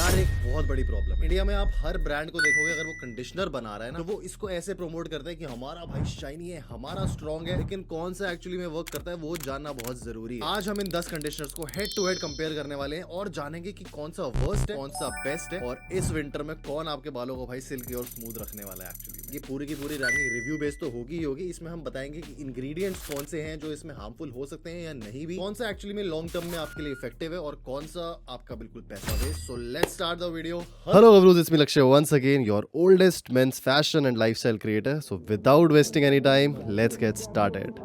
यार एक बहुत बड़ी प्रॉब्लम है इंडिया में। आप हर ब्रांड को देखोगे, अगर वो कंडीशनर बना रहा है ना, तो वो इसको ऐसे प्रमोट करता है कि हमारा भाई शाइनी है, हमारा स्ट्रॉन्ग है, लेकिन कौन सा एक्चुअली में वर्क करता है वो जानना बहुत जरूरी है। आज हम इन 10 कंडीशनर्स को हेड टू हेड कंपेयर करने वाले हैं और जानेंगे कि कौन सा वर्स्ट है, कौन सा बेस्ट है, और इस विंटर में कौन आपके बालों को भाई सिल्की और स्मूथ रखने वाला है। एक्चुअली ये पूरी की पूरी रैंकिंग रिव्यू बेस्ड तो होगी ही होगी। इसमें हम बताएंगे कि इंग्रेडिएंट्स कौन से हैं जो इसमें हार्मफुल हो सकते हैं या नहीं भी, कौन सा एक्चुअली में लॉन्ग टर्म में आपके लिए इफेक्टिव है और कौन सा आपका बिल्कुल पैसा waste. So let's start the video. Hello, Gavruz. It's me, Lakshay, once again, your oldest men's fashion and lifestyle creator. So, without wasting any time, let's get started.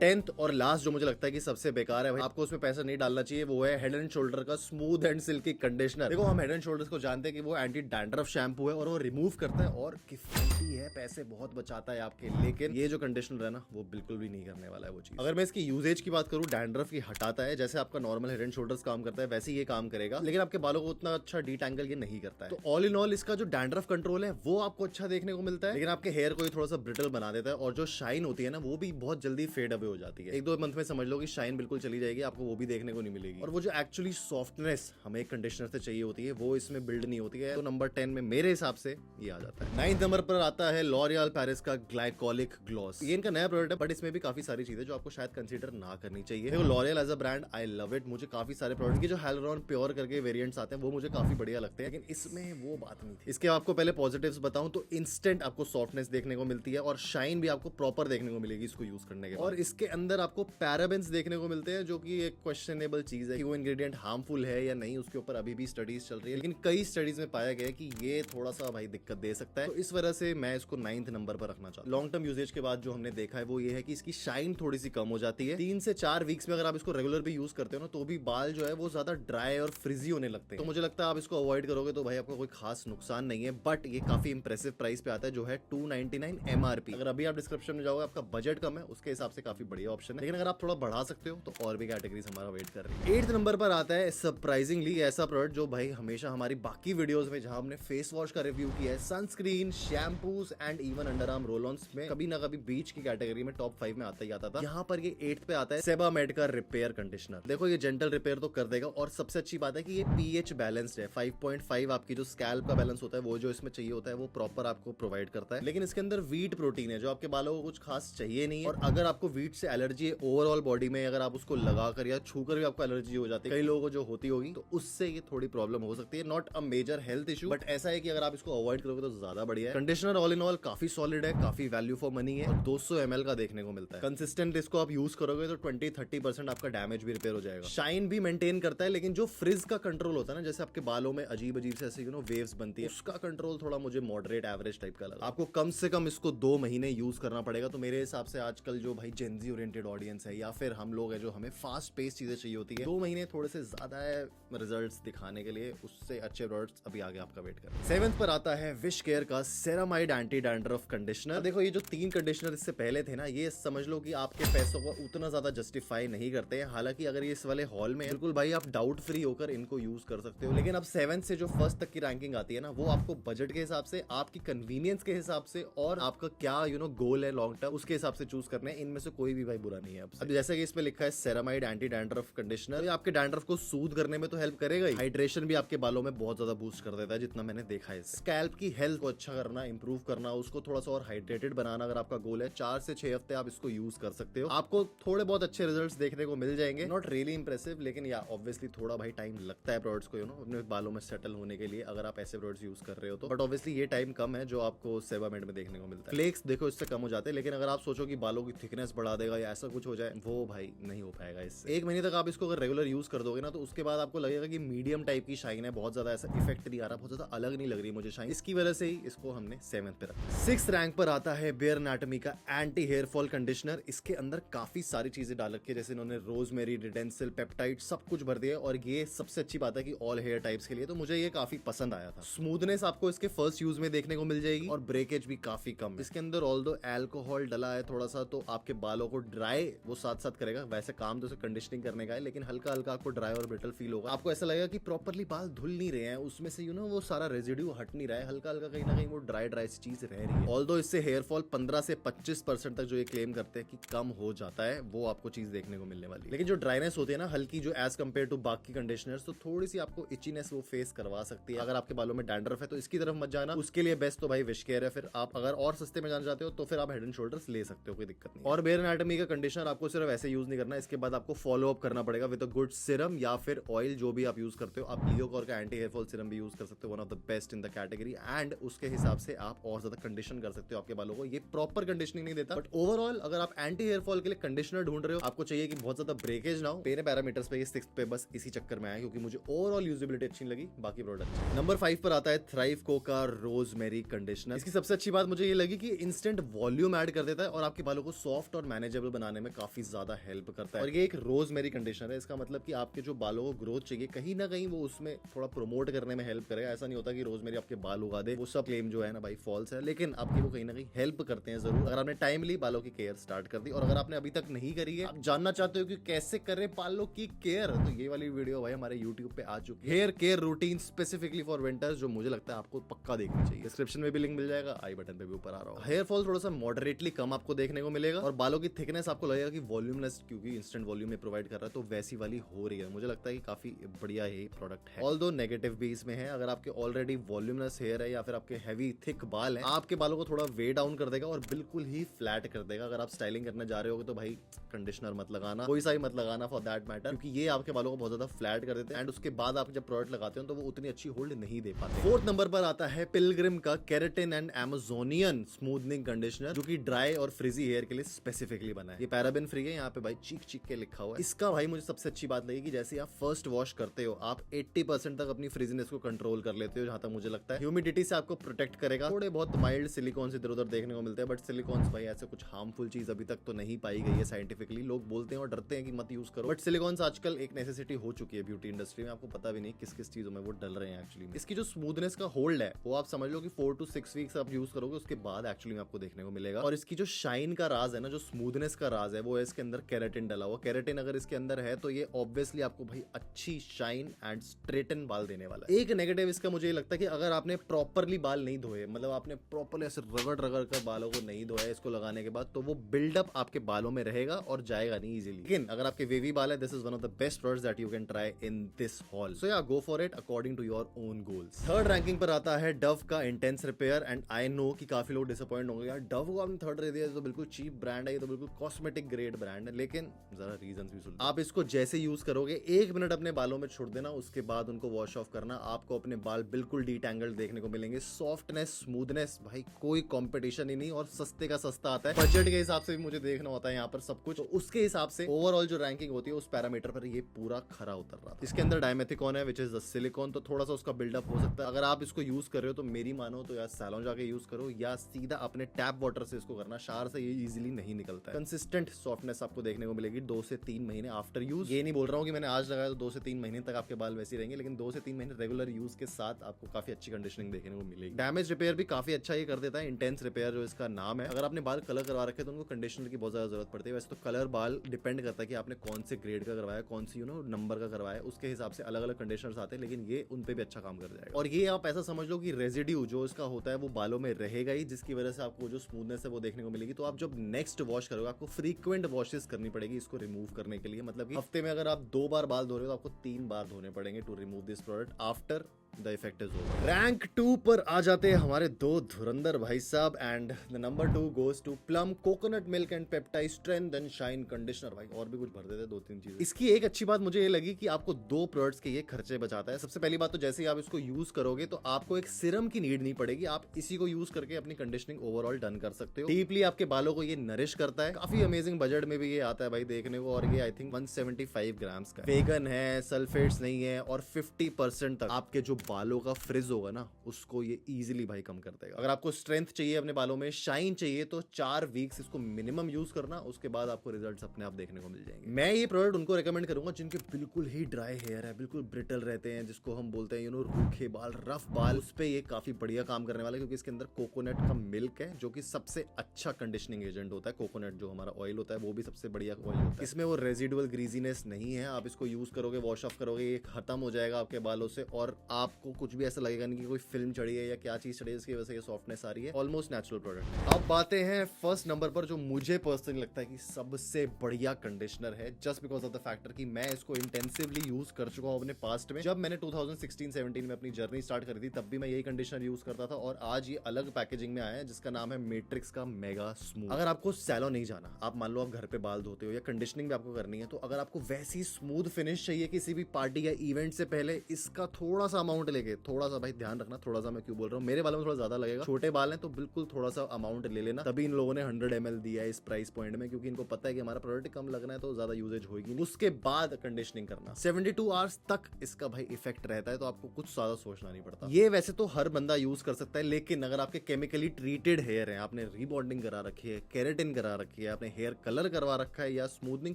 10th और लास्ट जो मुझे लगता है कि सबसे बेकार है भाई, आपको उसमें पैसा नहीं डालना चाहिए, वो है हेड एंड शोल्डर का स्मूथ एंड सिल्की कंडीशनर। देखो, हम हेड एंड शोल्डर्स को जानते हैं कि वो एंटी डैंड्रफ शैम्पू है और वो रिमूव करता है और किफायती है, पैसे बहुत बचाता है आपके। लेकिन ये जो कंडीशनर है ना, वो बिल्कुल भी नहीं करने वाला है वो चीज। अगर मैं इसकी यूजेज की बात करूं, डैंड्रफ की हटाता है, जैसे आपका नॉर्मल हेड एंड शोल्डर्स काम करता है वैसे ये काम करेगा, लेकिन आपके बालों को उतना अच्छा डीटैंगल ये नहीं करता है। तो ऑल इन ऑल इसका जो डैंड्रफ कंट्रोल है वो आपको अच्छा देखने को मिलता है, लेकिन आपके हेयर को थोड़ा सा ब्रिटल बना देता है और जो शाइन होती है ना, वो भी बहुत जल्दी फेड अवे हो जाती है। 1-2 में समझ लो कि शाइन बिल्कुल चली जाएगी, आपको वो भी देखने को नहीं मिलेगी। और वो जो एक्चुअली सॉफ्टनेस हमें एक कंडीशनर से चाहिए होती है, वो इसमें बिल्ड नहीं होती है। तो नंबर 10 में मेरे हिसाब से ये आ जाता है। 9th नंबर पर आता है लॉरियल पेरिस का ग्लाइकोलिक ग्लॉस। ये इनका नया प्रोडक्ट है, बट इसमें भी काफी सारी चीजें जो आपको शायद कंसीडर ना करनी चाहिए। देखो, L'Oreal as a brand I love it. मुझे काफी सारे प्रोडक्ट के जो हाइलुरोन प्योर करके वेरिएंट्स आते हैं वो मुझे काफी बढ़िया लगते हैं, लेकिन इसमें वो बात नहीं थी। इसके आपको पहले पॉजिटिव्स बताऊं तो इंस्टेंट आपको सॉफ्टनेस देखने को मिलती है और शाइन भी आपको प्रॉपर देखने को मिलेगी इसको यूज करने के बाद। और इसके अंदर आपको पैराबेन्स देखने को मिलते हैं, जो कि एक क्वेश्चनेबल चीज है कि वो इंग्रेडिएंट हार्मफुल है या नहीं, उसके ऊपर अभी भी स्टडीज चल रही है। लेकिन कई स्टडीज में पाया गया है कि ये थोड़ा सा भाई दिक्कत दे सकता है, तो इस वजह से मैं इसको 9th नंबर पर रखना चाहता हूं। लॉन्ग टर्म यूजेज के बाद जो हमने देखा है वो ये है कि इसकी शाइन थोड़ी सी कम हो जाती है। 3 से 4 वीक्स में अगर आप इसको रेगुलर भी यूज करते हो ना, तो भी बाल जो है वो ज्यादा ड्राई और फ्रिजी होने लगते हैं। तो मुझे लगता है आप इसको अवॉइड करोगे तो भाई आपको कोई खास नुकसान नहीं है, बट ये काफी इंप्रेसिव प्राइस पे आता है, जो है 299 MRP। अगर अभी आप डिस्क्रिप्शन में जाओगे, आपका बजट कम है, उसके हिसाब से काफी बढ़िया ऑप्शन है, लेकिन अगर आप थोड़ा बढ़ा सकते हो तो और भी कैटेगरीज हमारा वेट कर रही है। 8th नंबर पर आता है सरप्राइजिंगली ऐसा प्रोडक्ट जो भाई हमेशा हमारी बाकी वीडियोस में जहां हमने फेस वॉश का रिव्यू किया है, sunscreen, shampoos and even underarm roll ons में कभी ना कभी बीच की कैटेगरी में टॉप 5 में आता ही आता था। यहाँ पर ये 8th पे आता है सेबामेड का रिपेयर कंडीशनर। देखो, ये जेंटल रिपेयर तो कर देगा और सबसे अच्छी बात है कि ये pH बैलेंस्ड है। 5.5 आपकी जो स्कैल्प का बैलेंस होता है, वो जो इसमें चाहिए होता है वो प्रॉपर आपको प्रोवाइड करता है। लेकिन इसके अंदर व्हीट प्रोटीन है जो आपके बालों को कुछ खास चाहिए नहीं है, और अगर आपको व्हीट से एलर्जी है ओवरऑल बॉडी में, अगर आप उसको लगाकर या छूकर भी आपको एलर्जी हो जाती है, कई लोगों को जो होती होगी, तो उससे ये थोड़ी प्रॉब्लम हो सकती है। Not a major health issue, but ऐसा है कि अगर आप इसको अवॉइड करोगे तो ज्यादा बढ़िया है। कंडीशनर ऑल इन ऑल काफी सॉलिड है, काफी वैल्यू फॉर मनी है, और 200 ml का देखने को मिलता है। कंसिस्टेंट इसको आप यूज करोगे तो 20-30% आपका डैमेज भी रिपेयर हो जाएगा। शाइन भी मेंटेन करता है, लेकिन जो फ्रिज का कंट्रोल होता है ना, जैसे आपके बालों में अजीब अजीब से ऐसे वेव्स बनती है, उसका कंट्रोल थोड़ा मुझे मॉडरेट एवरेज टाइप का लगा। आपको कम से कम इसको 2 महीने यूज करना पड़ेगा। तो मेरे हिसाब से आजकल जो भाई जेनजी ओरिएंटेड ऑडियंस है या फिर हम लोग है जो हमें फास्ट पेस चीजें चाहिए होती है, 2 महीने थोड़े से ज्यादा है रिजल्ट्स दिखाने के लिए। उससे अच्छे प्रोडक्ट्स अभी आगे आपका वेट कर। 7th पर आता है विश केयर का सेरामाइड एंटी डैंड्रफ कंडीशनर। देखो, ये जो 3 कंडीशनर इससे पहले थे ना, ये समझ लो कि आपके पैसों को उतना ज्यादा जस्टिफाई नहीं करते हैं। हालांकि अगर ये इस वाले हॉल में बिल्कुल भाई आप डाउट फ्री होकर इनको यूज कर सकते हो, लेकिन अब 7th से जो 1st तक की रैंकिंग आती है ना, वो आपको बजट के हिसाब से, आपकी कन्वीनियंस के हिसाब से और आपका क्या गोल है लॉन्ग टर्म, उसके हिसाब से चूज करने हैं। इनमें से कोई भी भाई बुरा नहीं है। अब जैसे कि इसमें लिखा है सेरामाइड एंटी डैंड्रफ कंडीशनर, आपके डैंड्रफ को सूद करने में तो हेल्प करेगा ही, हाइड्रेशन भी आपके बालों में बहुत ज्यादा बूस्ट कर देता है, जितना मैंने देखा है। स्कैल्प की हेल्थ को अच्छा करना, इंप्रूव करना, उसको थोड़ा सा और हाइड्रेटेड बनाना अगर आपका गोल है, 4 से 6 हफ्ते आप इसको यूज कर सकते हो। आपको थोड़े बहुत अच्छे रिजल्ट्स देखने को मिल जाएंगे। नॉट रियली इंप्रेसिव, लेकिन या ऑब्वियसली थोड़ा भाई टाइम लगता है प्रोडक्ट्स को अपने बालों में सेटल होने के लिए, अगर आप ऐसे प्रोडक्ट्स यूज कर रहे हो तो। बट ऑब्वियसली ये टाइम कम है जो आपको सेबामेड में देखने को मिलता है। फ्लेक्स देखो इससे कम हो जाते हैं, लेकिन अगर आप सोचो कि बालों की थिकनेस बढ़ा देगा या ऐसा कुछ हो जाए, वो भाई नहीं हो पाएगा इससे। 1 महीने तक आप इसको अगर रेगुलर यूज कर दोगे ना, तो उसके बाद आपको लगेगा कि मीडियम टाइप की शाइन है, बहुत ज्यादा ऐसा इफेक्ट नहीं आ रहा, बहुत ज्यादा अलग नहीं लग रही मुझे शाइन। इसकी वजह से ही इसको हमने 7th पे रखा। 6th रैंक पर आता है बेयर एनाटॉमी का एंटी हेयर फॉल कंडीशनर। इसके अंदर काफी सारी चीजें डाल रखी है, जैसे इन्होंने रोजमेरी, रिडेंसिल, पेप्टाइड सब कुछ भर दिया, और ये सबसे अच्छी बात है कि ऑल हेयर टाइप्स के लिए, तो मुझे ये काफी पसंद आया था। स्मूथनेस आपको इसके फर्स्ट यूज में देखने को मिल जाएगी और ब्रेकेज भी काफी कम है। इसके अंदर ऑल्दो अल्कोहल डला है थोड़ा सा, तो आपके बालों को ड्राई वो साथ साथ करेगा। वैसे काम तो उसे कंडीशनिंग करने का है, लेकिन हल्का हल्का आपको ड्राई और ब्रिटल फील होगा। आपको ऐसा लगेगा कि प्रॉपर्ली बाल धुल नहीं रहे हैं, उसमें से वो सारा रेजिड्यू हट नहीं रहा है, हल्का हल्का कहीं ना कहीं वो ड्राई सी चीज रह रही है। ऑल्दो इससे हेयर फॉल 15 से 25% तक जो ये क्लेम करते हैं कि कम हो जाता है, वो आपको चीज देखने को मिलने वाली है। लेकिन जो ड्राइनेस होती है ना हल्की, जो एज कम्पेयर टू बाकी कंडीशनर्स, तो थोड़ी सी आपको इचीनेस वो फेस करवा सकती है। अगर आपके बालों में डैंड्रफ है तो इसकी तरफ मत जाना, उसके लिए बेस्ट तो भाई विश केयर है। फिर आप अगर और सस्ते में जाना चाहते हो तो फिर आप हेड एंड शोल्डर्स ले सकते हो, कोई दिक्कत नहीं। और बेयर एनाटॉमी का कंडीशनर आपको सिर्फ ऐसे यूज नहीं करना, इसके बाद आपको फॉलो अप करना पड़ेगा विद अ गुड सिरम या फिर ऑयल, जो भी आप यूज करते हो। आप लियोकॉर का एंटी हेयर फॉल सिरम भी यूज कर सकते हो, one of the best in the category, and उसके हिसाब से आप और ज्यादा कंडीशन कर सकते हो आपके बालों को। ये प्रॉपर कंडीशनिंग नहीं देता, बट ओवरऑल अगर आप एंटी हेयर फॉल के लिए कंडीशनर ढूंढ रहे हो, आपको चाहिए कि बहुत ज्यादा ब्रेकेज ना हो। मेरे पैरामीटर्स पे ये 6th पे बस इसी चक्कर में आया, क्योंकि मुझे ओवरऑल यूजेबिलिटी अच्छी लगी, बाकी प्रोडक्ट। नंबर 5 पर आता है थ्राइव को का रोजमेरी कंडीशनर। इसकी सबसे अच्छी बात मुझे ये लगी कि इंस्टेंट वॉल्यूम ऐड कर देता है और आपके बालों को सॉफ्ट और मैनेजेबल बनाने में काफी ज्यादा हेल्प करता है। और ये एक रोजमेरी कंडीशनर है, इसका मतलब कि आपके जो बालों को ग्रोथ चाहिए कहीं ना कहीं वो उसमें थोड़ा प्रमोट करने में हेल्प करेगा। ऐसा नहीं होता कि रोजमेरी आपके बाल उगा दे, वो सब क्लेम जो है ना भाई फॉल्स है, लेकिन आपकी वो कहीं ना कहीं हेल्प करते हैं जरूर, अगर आपने टाइमली बालों की केयर स्टार्ट कर दी। और अगर आपने अभी तक नहीं करी है, आप जानना चाहते हो कि कैसे करें बालों की केयर, तो ये वाली वीडियो भाई हमारे YouTube पे आ चुकी है, hair care routine specifically for winters, जो मुझे लगता है आपको पक्का देखनी चाहिए। डिस्क्रिप्शन में भी लिंक मिल जाएगा, आई बटन पे भी ऊपर आ रहा होगा। हेयर फॉल थोड़ा सा मॉडरेटली कम आपको देखने को मिलेगा और बालों की थिकनेस आपको लगेगा कि वॉल्यूमलेस, क्योंकि इंस्टेंट वॉल्यूम में प्रोवाइड कर रहा है, तो वैसी वाली हो रही है। मुझे लगता है कि काफी बढ़िया ये प्रोडक्ट है। ऑल्दो नेगेटिव भी इसमें है, अगर आपके ऑलरेडी वॉल्यूमलेस हेयर है या फिर आपके हैवी थिक बाल है, आपके बालों को थोड़ा वे डाउन कर देगा और बिल्कुल ही फ्लैट कर देगा। अगर आप स्टाइलिंग करने जा रहे हो तो भाई कंडीशनर मत लगाना, कोई सा ही मत लगाना फॉर दैट मैटर, क्योंकि ये आपके बालों को बहुत ज्यादा फ्लैट कर देते हैं एंड उसके बाद आप जब प्रोडक्ट लगाते हो तो वो उतनी अच्छी होल्ड नहीं दे पाते। 4th नंबर पर आता है पिलग्रिम का keratin and Amazonian smoothening conditioner, जो कि ड्राई और फ्रिजी हेयर के लिए स्पेसिफिकली बना है। ये पैराबेन फ्री है, यहाँ पे भाई चीक चीक के लिखा हुआ है। इसका भाई मुझे सबसे अच्छी बात लगी कि जैसे आप फर्स्ट वॉश करते हो आप 80% तक अपनी फ्रिजीनेस को कंट्रोल कर लेते हो, जहां तक मुझे लगता है। ह्यूमिडिटी से आपको प्रोटेक्ट करेगा। थोड़े बहुत माइल्ड सिलिकॉन इधर उधर देखने को मिलते हैं, बट सिलिकॉन भाई ऐसे कुछ हार्मफुल चीज अभी तक तो नहीं पाई गई है साइंटिफिकली। लोग बोलते हैं और डरते हैं कि मत यूज करो, बट सिलिकॉन आजकल एक नेसेसिटी हो चुकी है ब्यूटी इंडस्ट्री में। आपको पता भी नहीं किस किस चीजों में वो डल रहे हैं एक्चुअली में। इसकी जो स्मूथनेस का होल्ड है वो आप समझ लो कि 4 to 6 वीक्स आप यूज करोगे, उसके बाद एक्चुअली में आपको देखने को मिलेगा। और इसकी जो शाइन का राज है ना, जो स्मूथनेस का राज है, वो है इसके अंदर केराटिन डला हुआ। केराटिन अगर इसके अंदर है तो ये ऑब्वियसली आपको भाई अच्छी शाइन एंड स्ट्रेटन बाल देने वाला है। एक नेगेटिव इसका मुझे ये लगता है कि अगर आपने प्रॉपरली बाल नहीं धोए, मतलब आपने प्रॉपरली ऐसे रगड़ रगड़ कर बालों को नहीं धोया इसको लगाने के बाद, तो वो बिल्डअप आपके बालों में रहेगा और जाएगा नहीं इजीली। लेकिन अगर आपके वेवी बाल है, this is one of the best products that you can try in this haul. So yeah go for it according to your own goals. 3rd ranking पर आता है डव का intense repair, and I know कि काफी लोग disappoint होंगे, यार Dove को आपने 3rd दे दिया, तो बिल्कुल चीप ब्रांड है, ये तो बिल्कुल कॉस्मेटिक ग्रेड ब्रांड है। लेकिन जरा रीजन भी सुन, आप इसको जैसे यूज करोगे 1 मिनट अपने बालों में छोड़ देना, उसके बाद उनको वॉश ऑफ करना, आपको अपने बाल बिल्कुल डिटैंगल्ड देखने को मिलेंगे। सॉफ्टनेस, स्मूथनेस, भाई कोई कंपटीशन ही नहीं, और सस्ते का सस्ता आता है। बजट के हिसाब से भी मुझे देखना होता है यहाँ पर सब कुछ, तो उसके हिसाब से ओवरऑल जो रैंकिंग होती है उस पैरामीटर पर ये पूरा खरा उतर रहा था। इसके अंदर डायमेथिकॉन है, विच इज द सिलिकॉन, तो थोड़ा सा उसका बिल्डअप हो सकता है। अगर आप इसको यूज कर रहे हो तो मेरी मानो तो या सैलून जाके यूज करो या सीधा अपने टैप वाटर से इसको करना, शार से ये इजीली नहीं निकलता है। कंसिस्टेंट सॉफ्टनेस आपको देखने को मिलेगी 2 से 3 महीने आफ्टर यूज। ये नहीं बोल रहा हूँ कि मैंने आज लगाया तो 2 से 3 महीने तक आपके बाल वैसे रहेंगे, लेकिन 2 से 3 महीने रेगुलर यूज के साथ आपको काफी अच्छी कंडीशनिंग देखने को मिलेगी। डैमेज रिपेयर भी काफी अच्छा ये कर देता है, इंटेंस रिपेयर जो इसका नाम है। अगर आपने बाल कलर करवा रखे तो उनको कंडीशनर की बहुत ज्यादा जरूरत पड़ती है। वैसे तो कलर बाल डिपेंड करता है कि आपने कौन से ग्रेड का करवाया, कौन सी नंबर का करवाया, उसके हिसाब से अलग अलग कंडीशनर्स आते हैं, लेकिन ये उन पे भी अच्छा काम कर जाएगा। और ये आप ऐसा समझ लो कि रेजिड्यू जो इसका होता है वो बालों में रहेगा ही, जिसकी वजह से आपको जो स्मूथनेस है वो देखने को मिलेगी। तो आप जब नेक्स्ट वॉश करोगे आपको फ्रीक्वेंट वॉशेस करनी पड़ेगी इसको रिमूव करने के लिए। मतलब कि हफ्ते में अगर आप 2 बार बाल धो रहे हो तो आपको 3 बार धोने पड़ेंगे to remove this product after the effect is over. Rank 2 पर आ जाते हैं हमारे 2 धुरंधर भाई साहब, and the number 2 goes to plum coconut milk and peptide strength and shine conditioner. भाई और भी कुछ भर देते 2-3 चीजें। इसकी एक अच्छी बात मुझे ये लगी कि आपको 2 प्रोडक्ट्स के ये खर्चे बचाता है। सबसे पहली बात तो जैसे ही आप इसको यूज करोगे तो आपको एक सिरम की नीड नहीं पड़ेगी, आप इसी को यूज करके अपनी कंडीशनिंग ओवरऑल डन कर सकते हो। डीपली आपके बालों को ये नरिश करता है, काफी अमेजिंग बजट में भी ये आता है भाई देखने को, और ये आई थिंक 175 ग्राम्स का। वेगन है, सल्फेट्स नहीं है, और 50% तक आपके जो बालों का फ्रिज होगा ना उसको ये इजीली भाई कम कर देगा। अगर आपको स्ट्रेंथ चाहिए अपने बालों में, शाइन चाहिए, तो 4 वीक्स इसको मिनिमम यूज करना, उसके बाद आपको रिजल्ट्स अपने आप देखने को मिल जाएंगे। मैं ये प्रोडक्ट उनको रेकमेंड करूंगा जिनके बिल्कुल ही ड्राई हेयर है, बिल्कुल ब्रिटल रहते हैं, जिसको हम बोलते हैं रूखे बाल, रफ बाल, उस पे ये काफी बढ़िया काम करने वाला है, क्योंकि इसके अंदर कोकोनट का मिल्क है जो कि सबसे अच्छा कंडीशनिंग एजेंट होता है। कोकोनट जो हमारा ऑयल होता है वो भी सबसे बढ़िया ऑयल होता है। इसमें वो रेजिडुअल ग्रीजीनेस नहीं है। आप इसको यूज करोगे, वॉश ऑफ करोगे, ये खत्म हो जाएगा आपके बालों से और आपको कुछ भी ऐसा लगेगा नहीं कि कोई फिल्म चढ़ी है या क्या चीज चढ़ी है, इसकी वजह से ये सॉफ्टनेस आ रही है। Almost natural product. अब बातें हैं फर्स्ट नंबर पर, जो मुझे पर्सनली लगता है कि सबसे बढ़िया कंडीशनर है, just because of the factor कि मैं इसको इंटेंसिवली यूज कर चुका हूं अपने पास्ट में। जब मैंने 2016-17 में अपनी जर्नी स्टार्ट करी थी तब भी मैं यही कंडीशनर यूज करता था, और आज ये अलग पैकेजिंग में आया है जिसका नाम है मैट्रिक्स का मेगा स्मूथ। अगर आपको सैलून नहीं जाना, आप मान लो आप घर पे बाल धोते हो या कंडीशनिंग भी आपको करनी है, तो अगर आपको वैसी स्मूथ फिनिश चाहिए किसी भी पार्टी या इवेंट से पहले, इसका थोड़ा सा अमाउंट लेके, थोड़ा सा भाई ध्यान रखना, थोड़ा सा मैं क्यों बोल रहा हूँ, मेरे बालों में थोड़ा ज्यादा लगेगा, छोटे बाल हैं तो बिल्कुल थोड़ा सा अमाउंट ले लेना। तभी इन लोगों ने 100 ml दिया है इस प्राइस पॉइंट में, क्योंकि इनको पता है कि हमारा प्रोडक्ट कम लगना है तो ज्यादा यूजेज होगी नहीं। उसके बाद कंडीशनिंग करना 72 आवर्स तक इसका भाई इफेक्ट रहता है, तो आपको कुछ ज्यादा सोचना नहीं पड़ता। ये वैसे तो हर बंदा यूज कर सकता है, लेकिन अगर आपके केमिकली ट्रीटेड हेयर है, आपने रीबॉन्डिंग करा रखी है, केराटिन करा रखी है, आपने हेयर कलर करवा रखा है या स्मूथनिंग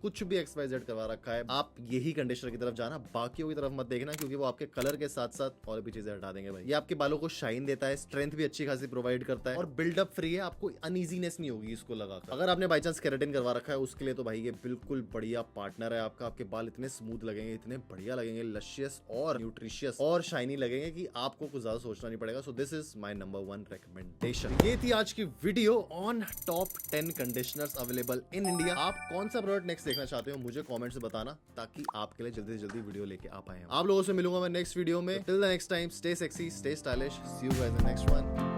कुछ भी XYZ करवा रखा है, आप यही कंडीशनर की तरफ जाना, बाकियों की तरफ मत देखना, क्योंकि वो आपके कलर के साथ साथ और भी चीजें हटा देंगे भाई। ये आपके बालों को शाइन देता है, स्ट्रेंथ भी अच्छी खासी प्रोवाइड करता है और बिल्डअप फ्री है, आपको अनईजीनेस नहीं होगी इसको लगाकर। अगर आपने बाई चांस केराटिन करवा रखा है उसके लिए तो भाई ये बिल्कुल बढ़िया पार्टनर है आपका। आपके बाल इतने स्मूथ लगेंगे, इतने बढ़िया लगेंगे, लशियस और न्यूट्रिशियस और शाइनी लगेंगे कि आपको कुछ ज्यादा सोचना नहीं पड़ेगा। So this is my number 1 recommendation. ये थी आज की video on top 10 conditioners available in India. आप कौन सा प्रोडक्ट नेक्स्ट देखना चाहते हो मुझे कमेंट से बताना, ताकि आपके लिए जल्दी से जल्दी वीडियो लेके आ पाए। आप लोगों से मिलूंगा मैं नेक्स्ट वीडियो में। Till the next time, stay sexy, stay stylish, see you guys in the next one.